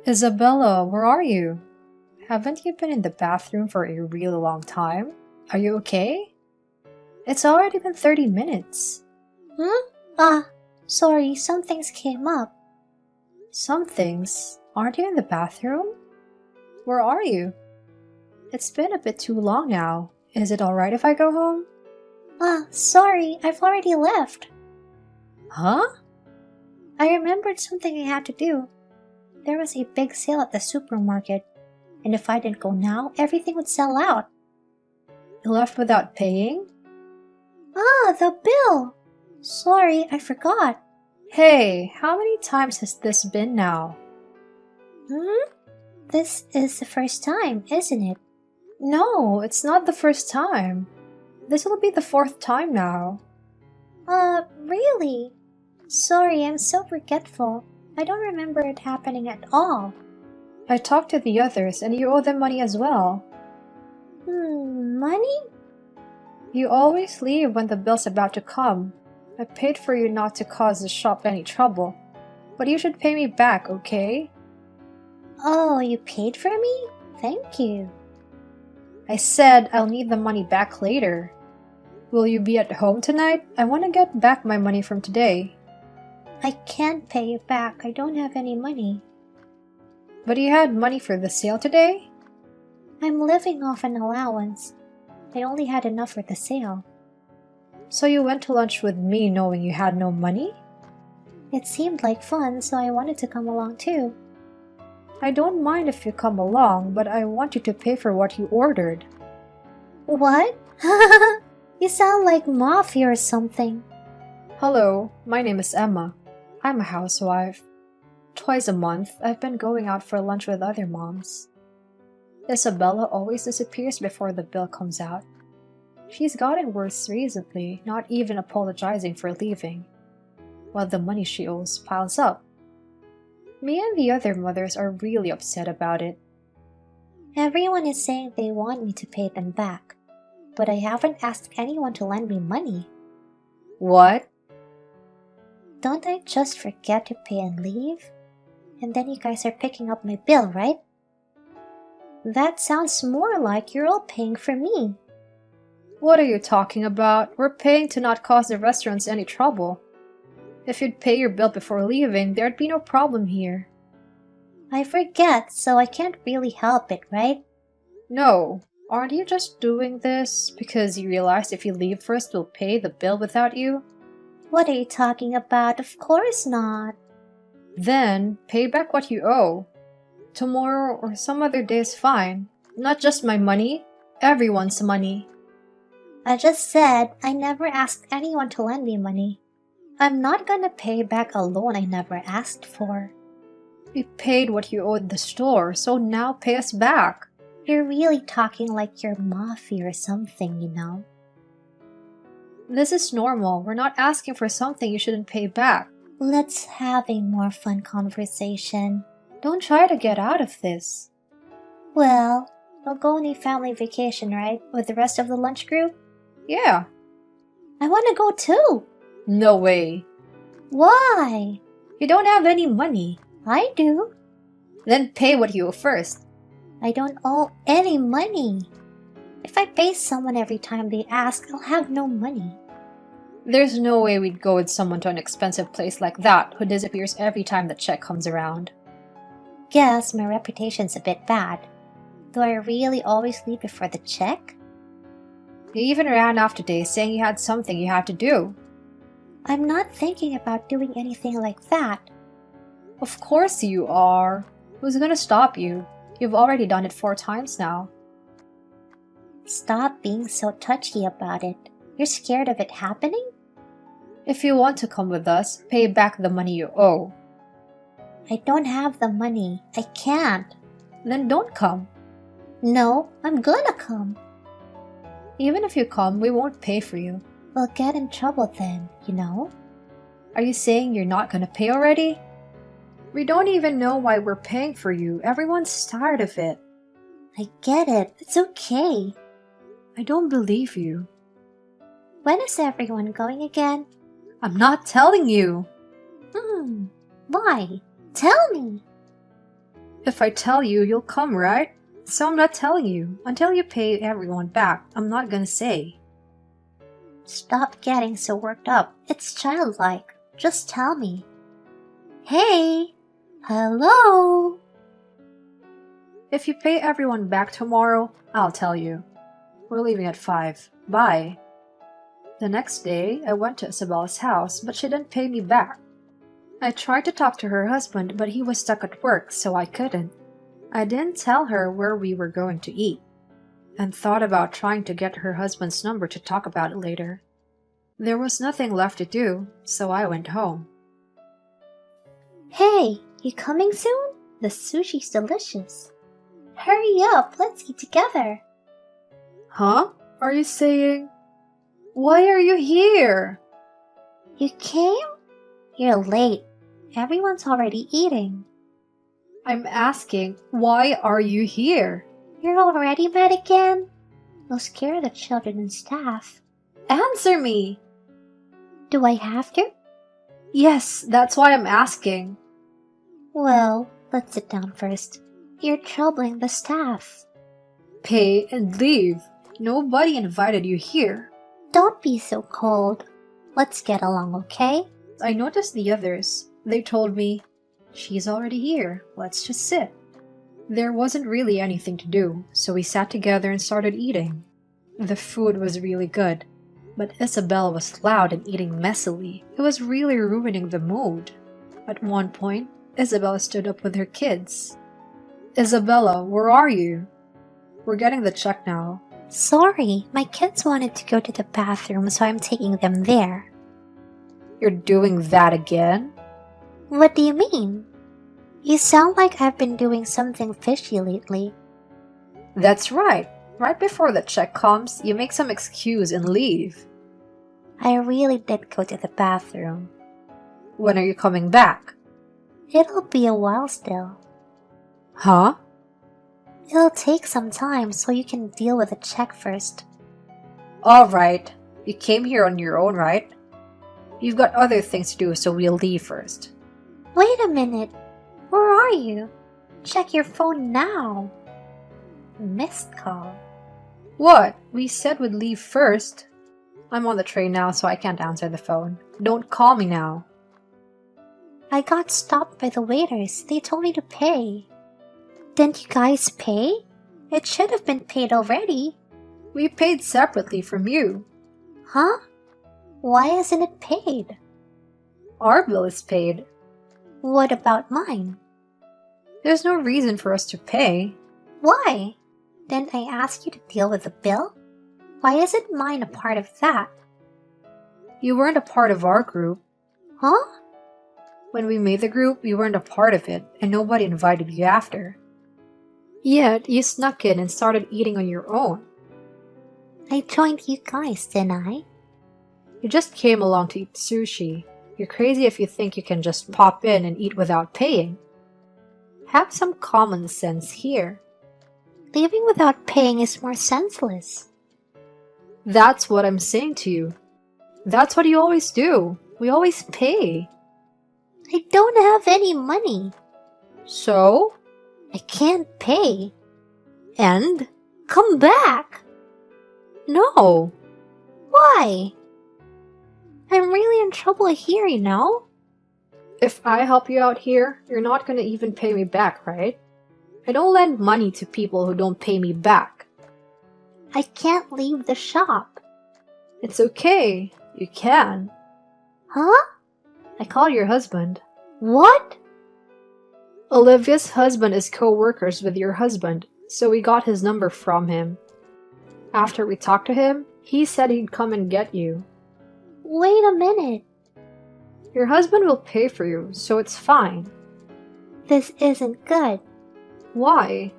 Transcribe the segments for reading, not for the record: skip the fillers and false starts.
Isabella, where are you? Haven't you been in the bathroom for a really long time? Are you okay? It's already been 30 minutes. Hmm? Ah, sorry, some things came up. Some things? Aren't you in the bathroom? Where are you? It's been a bit too long now. Is it alright if I go home? Ah, sorry, I've already left. Huh? I remembered something I had to do. There was a big sale at the supermarket, and if I didn't go now, everything would sell out. You left without paying? Ah, the bill! Sorry, I forgot. Hey, how many times has this been now? Hmm? This is the first time, isn't it? No, it's not the first time. This will be the fourth time now. Really? Sorry, I'm so forgetful. I don't remember it happening at all. I talked to the others and you owe them money as well. Money? You always leave when the bill's about to come. I paid for you not to cause the shop any trouble. But you should pay me back, okay? Oh, you paid for me? Thank you. I said I'll need the money back later. Will you be at home tonight? I want to get back my money from today. I can't pay you back. I don't have any money. But you had money for the sale today? I'm living off an allowance. I only had enough for the sale. So you went to lunch with me knowing you had no money? It seemed like fun, so I wanted to come along too. I don't mind if you come along, but I want you to pay for what you ordered. What? You sound like mafia or something. Hello, my name is Emma. I'm a housewife. Twice a month, I've been going out for lunch with other moms. Isabella always disappears before the bill comes out. She's gotten worse recently, not even apologizing for leaving, while the money she owes piles up. Me and the other mothers are really upset about it. Everyone is saying they want me to pay them back, but I haven't asked anyone to lend me money. What? Don't I just forget to pay and leave? And then you guys are picking up my bill, right? That sounds more like you're all paying for me. What are you talking about? We're paying to not cause the restaurants any trouble. If you'd pay your bill before leaving, there'd be no problem here. I forget, so I can't really help it, right? No. Aren't you just doing this because you realize if you leave first, we'll pay the bill without you? What are you talking about? Of course not. Then, pay back what you owe. Tomorrow or some other day is fine. Not just my money, everyone's money. I just said I never asked anyone to lend me money. I'm not gonna pay back a loan I never asked for. We paid what you owed the store, so now pay us back. You're really talking like you're mafia or something, you know? This is normal. We're not asking for something you shouldn't pay back. Let's have a more fun conversation. Don't try to get out of this. Well, we'll go on a family vacation, right? With the rest of the lunch group? Yeah. I want to go too. No way. Why? You don't have any money. I do. Then pay what you owe first. I don't owe any money. If I pay someone every time they ask, I'll have no money. There's no way we'd go with someone to an expensive place like that who disappears every time the check comes around. Guess my reputation's a bit bad. Do I really always leave before the check? You even ran off today saying you had something you had to do. I'm not thinking about doing anything like that. Of course you are. Who's gonna stop you? You've already done it 4 times now. Stop being so touchy about it. You're scared of it happening? If you want to come with us, pay back the money you owe. I don't have the money. I can't. Then don't come. No, I'm gonna come. Even if you come, we won't pay for you. We'll get in trouble then, you know? Are you saying you're not gonna pay already? We don't even know why we're paying for you. Everyone's tired of it. I get it. It's okay. I don't believe you. When is everyone going again? I'm not telling you. Why? Tell me. If I tell you, you'll come, right? So I'm not telling you. Until you pay everyone back, I'm not gonna say. Stop getting so worked up. It's childlike. Just tell me. Hey! Hello! If you pay everyone back tomorrow, I'll tell you. We're leaving at 5. Bye. The next day, I went to Isabella's house, but she didn't pay me back. I tried to talk to her husband, but he was stuck at work, so I couldn't. I didn't tell her where we were going to eat, and thought about trying to get her husband's number to talk about it later. There was nothing left to do, so I went home. Hey, you coming soon? The sushi's delicious. Hurry up, let's eat together. Huh? Are you saying? Why are you here? You came? You're late. Everyone's already eating. I'm asking, why are you here? You're already mad again? You'll scare the children and staff. Answer me! Do I have to? Yes, that's why I'm asking. Well, let's sit down first. You're troubling the staff. Pay and leave. Nobody invited you here. Don't be so cold. Let's get along, okay? I noticed the others. They told me, she's already here, let's just sit. There wasn't really anything to do, so we sat together and started eating. The food was really good, but Isabella was loud and eating messily. It was really ruining the mood. At one point, Isabella stood up with her kids. Isabella, where are you? We're getting the check now. Sorry, my kids wanted to go to the bathroom, so I'm taking them there. You're doing that again? What do you mean? You sound like I've been doing something fishy lately. That's right. Right before the check comes, you make some excuse and leave. I really did go to the bathroom. When are you coming back? It'll be a while still. Huh? It'll take some time, so you can deal with the check first. Alright. You came here on your own, right? You've got other things to do, so we'll leave first. Wait a minute. Where are you? Check your phone now. Missed call. What? We said we'd leave first. I'm on the train now, so I can't answer the phone. Don't call me now. I got stopped by the waiters. They told me to pay. Didn't you guys pay? It should have been paid already. We paid separately from you. Huh? Why isn't it paid? Our bill is paid. What about mine? There's no reason for us to pay. Why? Didn't I ask you to deal with the bill? Why isn't mine a part of that? You weren't a part of our group. Huh? When we made the group, you weren't a part of it, and nobody invited you after. Yet, you snuck in and started eating on your own. I joined you guys, didn't I? You just came along to eat sushi. You're crazy if you think you can just pop in and eat without paying. Have some common sense here. Leaving without paying is more senseless. That's what I'm saying to you. That's what you always do. We always pay. I don't have any money. So? I can't pay. And? Come back! No. Why? I'm really in trouble here, you know? If I help you out here, you're not gonna even pay me back, right? I don't lend money to people who don't pay me back. I can't leave the shop. It's okay. You can. Huh? I called your husband. What? Olivia's husband is co-workers with your husband, so we got his number from him. After we talked to him, he said he'd come and get you. Wait a minute. Your husband will pay for you, so it's fine. This isn't good. Why?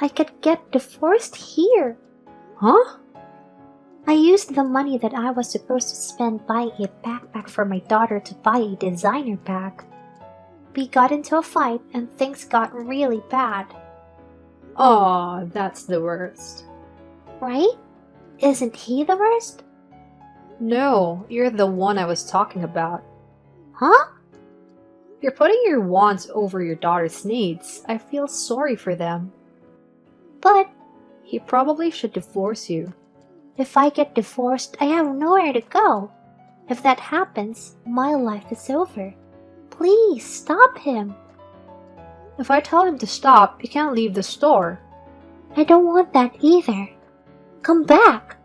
I could get divorced here. Huh? I used the money that I was supposed to spend buying a backpack for my daughter to buy a designer bag. We got into a fight and things got really bad. Aw, that's the worst. Right? Isn't he the worst? No, you're the one I was talking about. Huh? You're putting your wants over your daughter's needs. I feel sorry for them. But He probably should divorce you. if I get divorced, I have nowhere to go. If that happens, my life is over. Please stop him. If I tell him to stop, he can't leave the store. I don't want that either. Come back.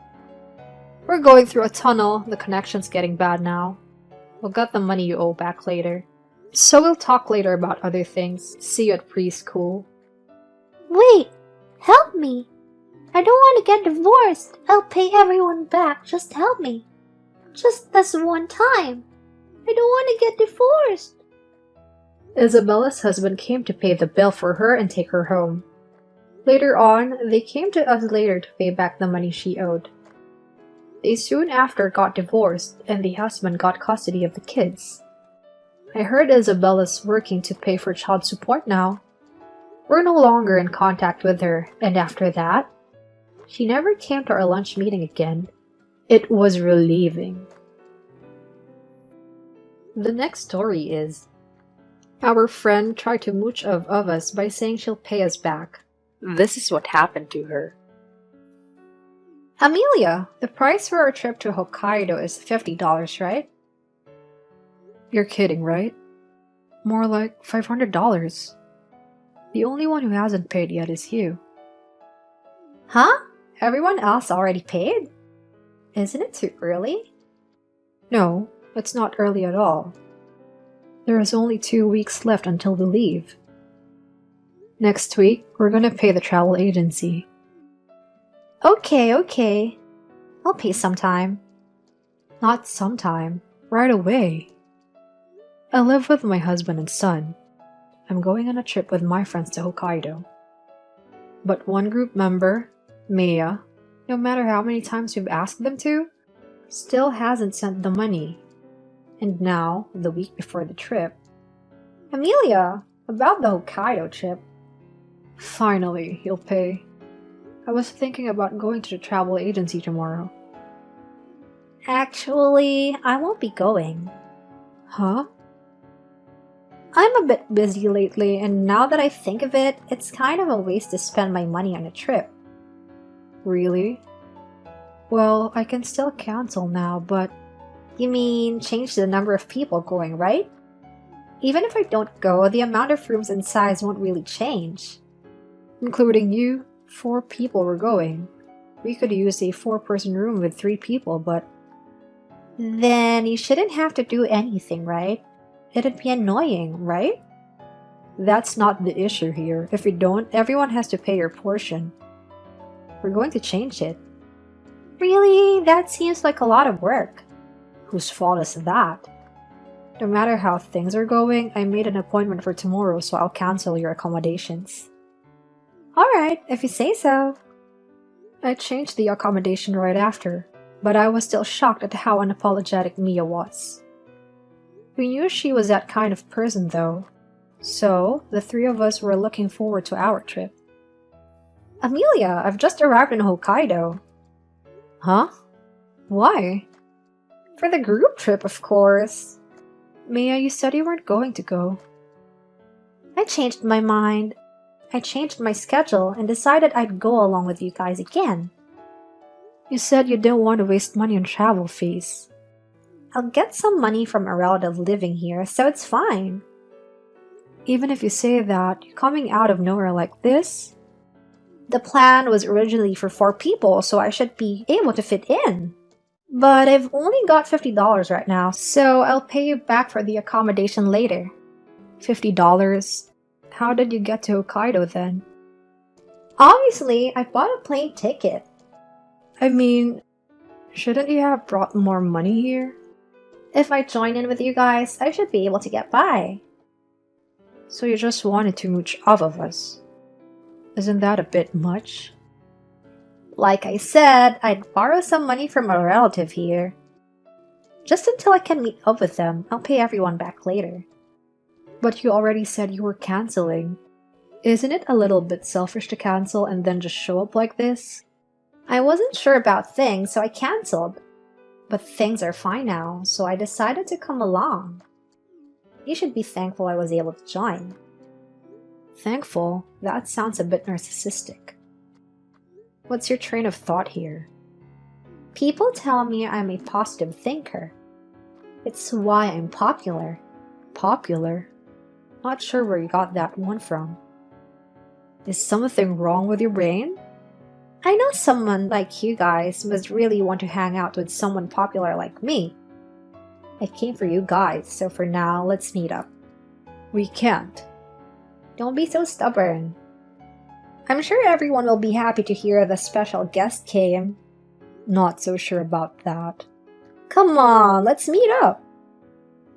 We're going through a tunnel. The connection's getting bad now. We'll get the money you owe back later. So we'll talk later about other things. See you at preschool. Wait, help me. I don't want to get divorced. I'll pay everyone back. Just help me. Just this one time. I don't want to get divorced. Isabella's husband came to pay the bill for her and take her home. Later on, they came to us later to pay back the money she owed. They soon after got divorced, and the husband got custody of the kids. I heard Isabella's working to pay for child support now. We're no longer in contact with her, and after that, she never came to our lunch meeting again. It was relieving. The next story is, our friend tried to mooch of us by saying she'll pay us back. This is what happened to her. Amelia, the price for our trip to Hokkaido is $50, right? You're kidding, right? More like $500. The only one who hasn't paid yet is you. Huh? Everyone else already paid? Isn't it too early? No, it's not early at all. There is only 2 weeks left until we leave. Next week, we're gonna pay the travel agency. Okay. I'll pay sometime. Not sometime, right away. I live with my husband and son. I'm going on a trip with my friends to Hokkaido. But one group member, Maya, no matter how many times we've asked them to, still hasn't sent the money. And now, the week before the trip. Amelia, about the Hokkaido trip. Finally, he'll pay. I was thinking about going to the travel agency tomorrow. Actually, I won't be going. Huh? I'm a bit busy lately, and now that I think of it, it's kind of a waste to spend my money on a trip. Really? Well, I can still cancel now, but... You mean change the number of people going, right? Even if I don't go, the amount of rooms and size won't really change. Including you, 4 people were going. We could use a 4-person room with 3 people, but... Then you shouldn't have to do anything, right? It'd be annoying, right? That's not the issue here. If you don't, everyone has to pay your portion. We're going to change it. Really? That seems like a lot of work. Whose fault is that? No matter how things are going, I made an appointment for tomorrow, so I'll cancel your accommodations. Alright, if you say so. I changed the accommodation right after, but I was still shocked at how unapologetic Mia was. We knew she was that kind of person though, so the 3 of us were looking forward to our trip. Amelia, I've just arrived in Hokkaido. Huh? Why? For the group trip, of course. Mia, you said you weren't going to go. I changed my mind. I changed my schedule and decided I'd go along with you guys again. You said you didn't want to waste money on travel fees. I'll get some money from a relative living here, so it's fine. Even if you say that, you're coming out of nowhere like this? The plan was originally for 4 people, so I should be able to fit in. But I've only got $50 right now, so I'll pay you back for the accommodation later. $50? How did you get to Hokkaido then? Obviously, I bought a plane ticket. I mean, shouldn't you have brought more money here? If I join in with you guys, I should be able to get by. So you just wanted to mooch off of us? Isn't that a bit much? Like I said, I'd borrow some money from a relative here. Just until I can meet up with them, I'll pay everyone back later. But you already said you were canceling. Isn't it a little bit selfish to cancel and then just show up like this? I wasn't sure about things, so I canceled. But things are fine now, so I decided to come along. You should be thankful I was able to join. Thankful? That sounds a bit narcissistic. What's your train of thought here? People tell me I'm a positive thinker. It's why I'm popular. Popular? Not sure where you got that one from. Is something wrong with your brain? I know someone like you guys must really want to hang out with someone popular like me. I came for you guys, so for now, let's meet up. We can't. Don't be so stubborn. I'm sure everyone will be happy to hear the special guest came. Not so sure about that. Come on, let's meet up.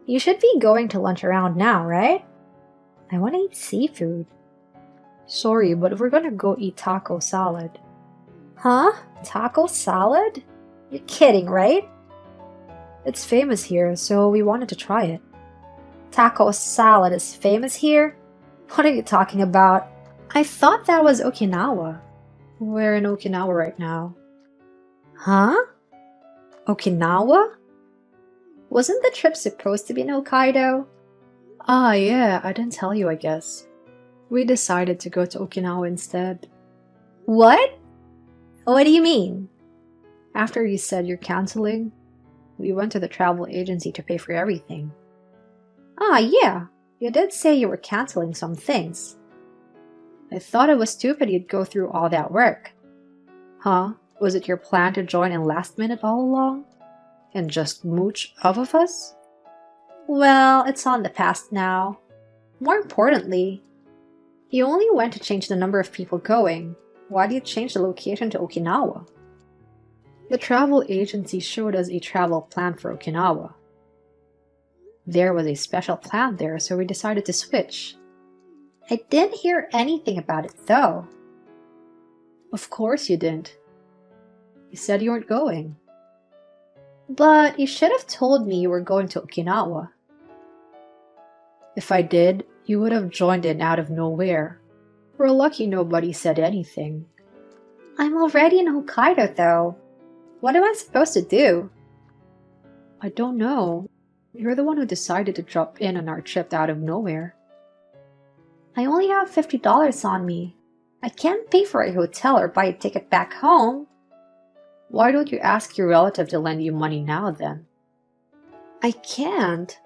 You should be going to lunch around now, right? I want to eat seafood. Sorry, but we're gonna go eat taco salad. Huh? Taco salad? You're kidding, right? It's famous here, so we wanted to try it. Taco salad is famous here? What are you talking about? I thought that was Okinawa. We're in Okinawa right now. Huh? Okinawa? Wasn't the trip supposed to be in Hokkaido? Ah, yeah, I didn't tell you, I guess. We decided to go to Okinawa instead. What? What do you mean? After you said you're canceling, we went to the travel agency to pay for everything. Ah, yeah, you did say you were canceling some things. I thought it was stupid you'd go through all that work. Huh? Was it your plan to join in last minute all along? And just mooch off of us? Well, it's on the past now. More importantly, you only went to change the number of people going. Why do you change the location to Okinawa? The travel agency showed us a travel plan for Okinawa. There was a special plan there, so we decided to switch. I didn't hear anything about it, though. Of course you didn't. You said you weren't going. But you should have told me you were going to Okinawa. If I did, you would have joined in out of nowhere. We're lucky nobody said anything. I'm already in Hokkaido, though. What am I supposed to do? I don't know. You're the one who decided to drop in on our trip out of nowhere. I only have $50 on me. I can't pay for a hotel or buy a ticket back home. Why don't you ask your relative to lend you money now then? I can't.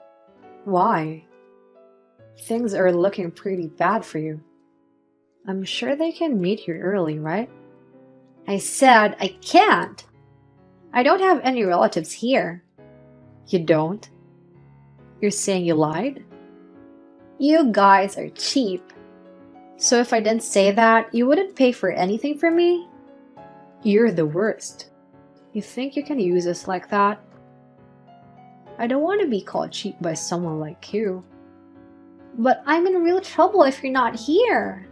Why? Things are looking pretty bad for you. I'm sure they can meet you early, right? I said I can't. I don't have any relatives here. You don't? You're saying you lied? You guys are cheap. So if I didn't say that, you wouldn't pay for anything for me? You're the worst. You think you can use us like that? I don't want to be called cheap by someone like you. But I'm in real trouble if you're not here.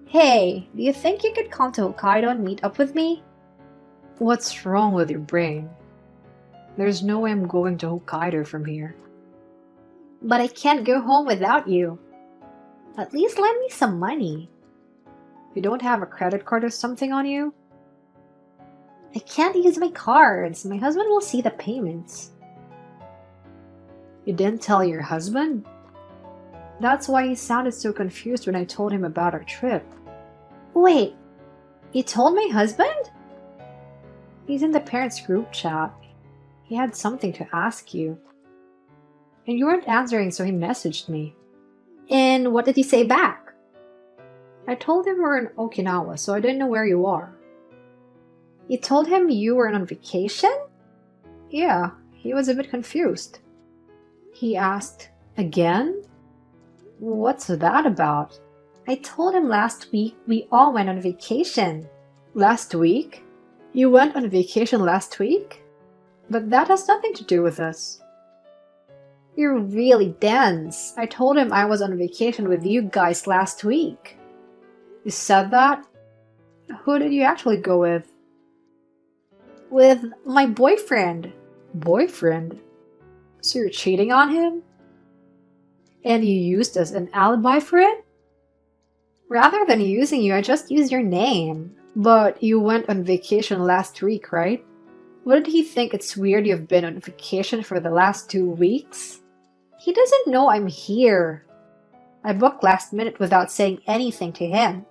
Hey, do you think you could come to Hokkaido and meet up with me? What's wrong with your brain? There's no way I'm going to Hokkaido from here. But I can't go home without you. At least lend me some money. You don't have a credit card or something on you? I can't use my cards. My husband will see the payments. You didn't tell your husband? That's why he sounded so confused when I told him about our trip. Wait, you told my husband? He's in the parents' group chat. He had something to ask you. And you weren't answering, so he messaged me. And what did he say back? I told him we're in Okinawa, so I didn't know where you are. You told him you were on vacation? Yeah, he was a bit confused. He asked, again? What's that about? I told him last week we all went on vacation. Last week? You went on vacation last week? But that has nothing to do with us. You're really dense. I told him I was on vacation with you guys last week. You said that? Who did you actually go with? With my boyfriend. Boyfriend? So you're cheating on him? And you used as an alibi for it? Rather than using you, I just used your name. But you went on vacation last week, right? Wouldn't he think it's weird you've been on vacation for the last 2 weeks? He doesn't know I'm here. I booked last minute without saying anything to him.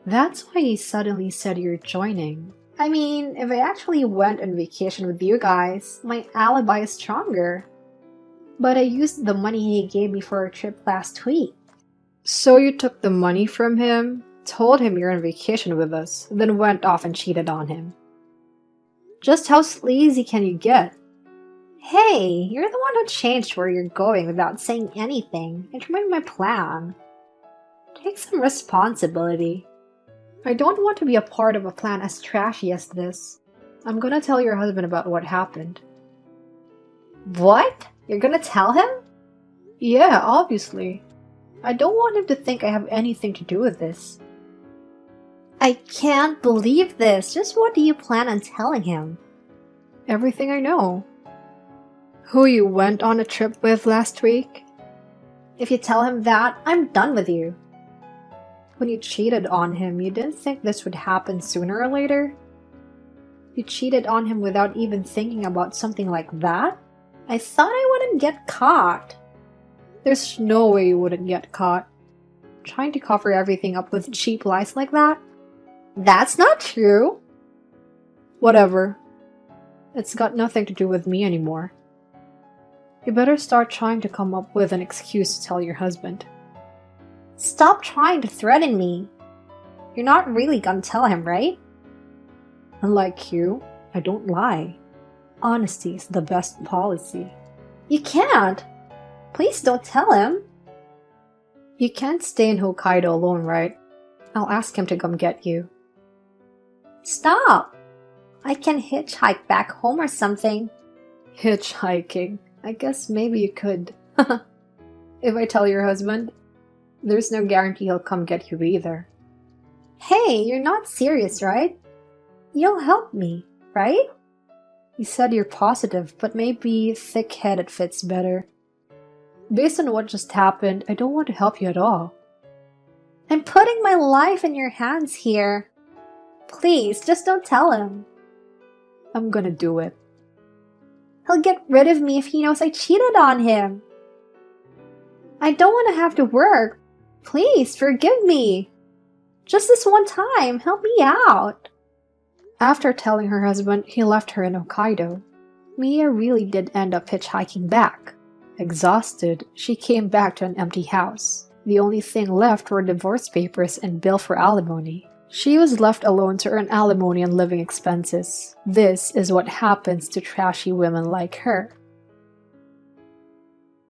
That's why he suddenly said you're joining. I mean, if I actually went on vacation with you guys, my alibi is stronger. But I used the money he gave me for our trip last week. So you took the money from him, told him you're on vacation with us, then went off and cheated on him. Just how sleazy can you get? Hey, you're the one who changed where you're going without saying anything. It ruined my plan. Take some responsibility. I don't want to be a part of a plan as trashy as this. I'm gonna tell your husband about what happened. What? You're gonna tell him? Yeah, obviously. I don't want him to think I have anything to do with this. I can't believe this. Just what do you plan on telling him? Everything I know. Who you went on a trip with last week? If you tell him that, I'm done with you. When you cheated on him, you didn't think this would happen sooner or later? You cheated on him without even thinking about something like that? I thought I wouldn't get caught. There's no way you wouldn't get caught. Trying to cover everything up with cheap lies like that? That's not true. Whatever. It's got nothing to do with me anymore. You better start trying to come up with an excuse to tell your husband. Stop trying to threaten me. You're not really gonna tell him, right? Unlike you, I don't lie. Honesty is the best policy. You can't. Please don't tell him. You can't stay in Hokkaido alone, right? I'll ask him to come get you. Stop! I can hitchhike back home or something. Hitchhiking? I guess maybe you could. If I tell your husband, there's no guarantee he'll come get you either. Hey, you're not serious, right? You'll help me, right? You said you're positive, but maybe thick-headed fits better. Based on what just happened, I don't want to help you at all. I'm putting my life in your hands here. Please, just don't tell him. I'm gonna do it. He'll get rid of me if he knows I cheated on him. I don't want to have to work. Please, forgive me. Just this one time, help me out. After telling her husband, he left her in Hokkaido. Mia really did end up hitchhiking back. Exhausted, she came back to an empty house. The only thing left were divorce papers and bill for alimony. She was left alone to earn alimony and living expenses. This is what happens to trashy women like her.